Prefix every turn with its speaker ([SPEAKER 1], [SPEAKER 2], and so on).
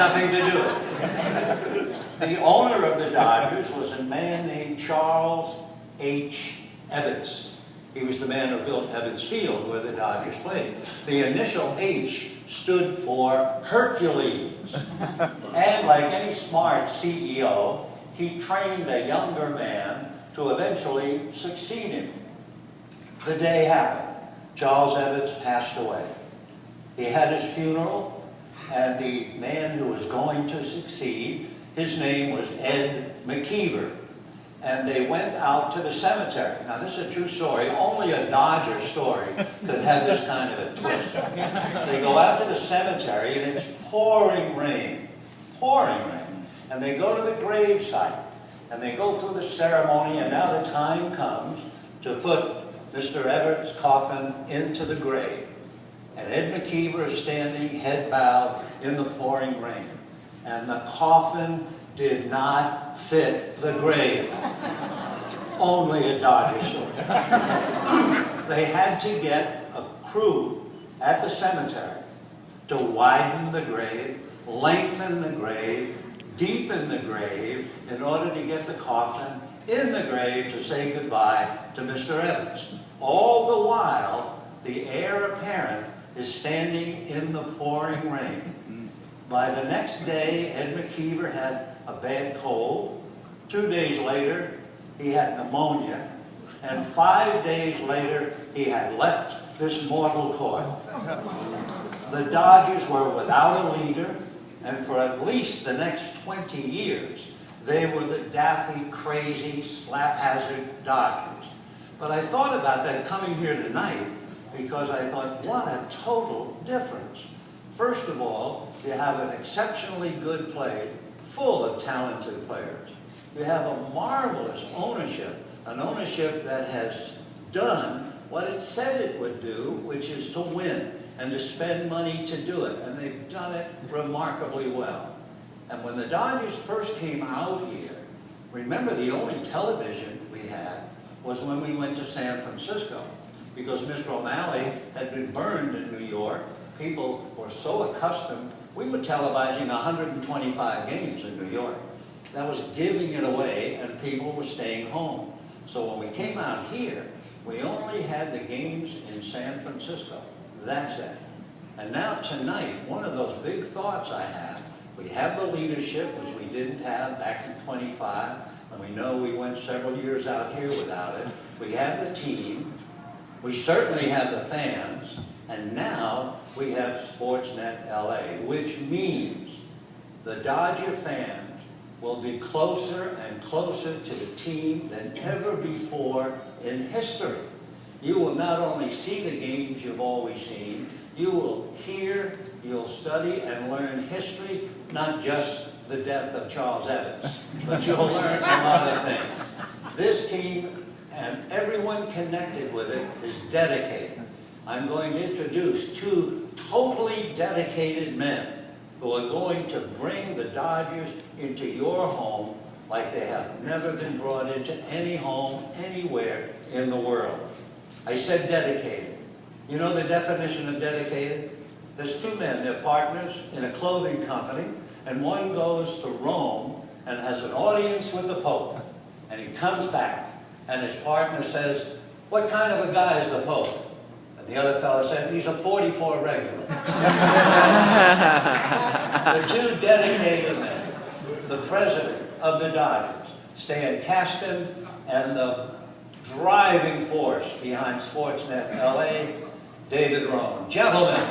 [SPEAKER 1] nothing to do with it. The owner of the Dodgers was a man named Charles H. Evans. He was the man who built Evans Field, where the Dodgers played. The initial H stood for Hercules. And like any smart CEO, he trained a younger man to eventually succeed him. The day happened. Charles Evans passed away. He had his funeral, and the man who was going to succeed, his name was Ed McKeever. And they went out to the cemetery. Now, this is a true story. Only a Dodger story could have this kind of a twist. They go out to the cemetery, and it's pouring rain. And they go to the gravesite, and they go through the ceremony, and now the time comes to put Mr. Everett's coffin into the grave. And Ed McKeever is standing, head bowed, in the pouring rain. And the coffin did not fit the grave. Only a Dodger story. They had to get a crew at the cemetery to widen the grave, lengthen the grave, deepen the grave, in order to get the coffin in the grave to say goodbye to Mr. Evans. All the while, the heir apparent is standing in the pouring rain. By the next day, Ed McKeever had a bad cold. 2 days later, he had pneumonia. And 5 days later, he had left this mortal coil. The Dodgers were without a leader, and for at least the next 20 years, they were the daffy, crazy, slap-hazard Dodgers. But I thought about that coming here tonight, because I thought, what a total difference. First of all, you have an exceptionally good play, full of talented players. You have a marvelous ownership, an ownership that has done what it said it would do, which is to win and to spend money to do it. And they've done it remarkably well. And when the Dodgers first came out here, remember the only television we had was when we went to San Francisco, because Mr. O'Malley had been burned in New York. People were so accustomed. We were televising 125 games in New York. That was giving it away, and people were staying home. So when we came out here, we only had the games in San Francisco. That's it. And now tonight, one of those big thoughts I have, we have the leadership, which we didn't have back in 25, and we know we went several years out here without it. We have the team. We certainly have the fans. And now we have SPORTSNET LA, which means the Dodger fans will be closer and closer to the team than ever before in history. You will not only see the games you've always seen, you will hear, you'll study and learn history, not just the death of Charles Evans, but you'll learn some other things. This team and everyone connected with it is dedicated. I'm going to introduce 2 totally dedicated men who are going to bring the Dodgers into your home like they have never been brought into any home anywhere in the world. I said dedicated. You know the definition of dedicated? There's 2 men, they're partners in a clothing company, and one goes to Rome and has an audience with the Pope. And he comes back, and his partner says, "What kind of a guy is the Pope?" The other fellow said, "He's a 44 regular." The 2 dedicated men, the president of the Dodgers, Stan Kasten, and the driving force behind SPORTSNET LA, David Rone. Gentlemen.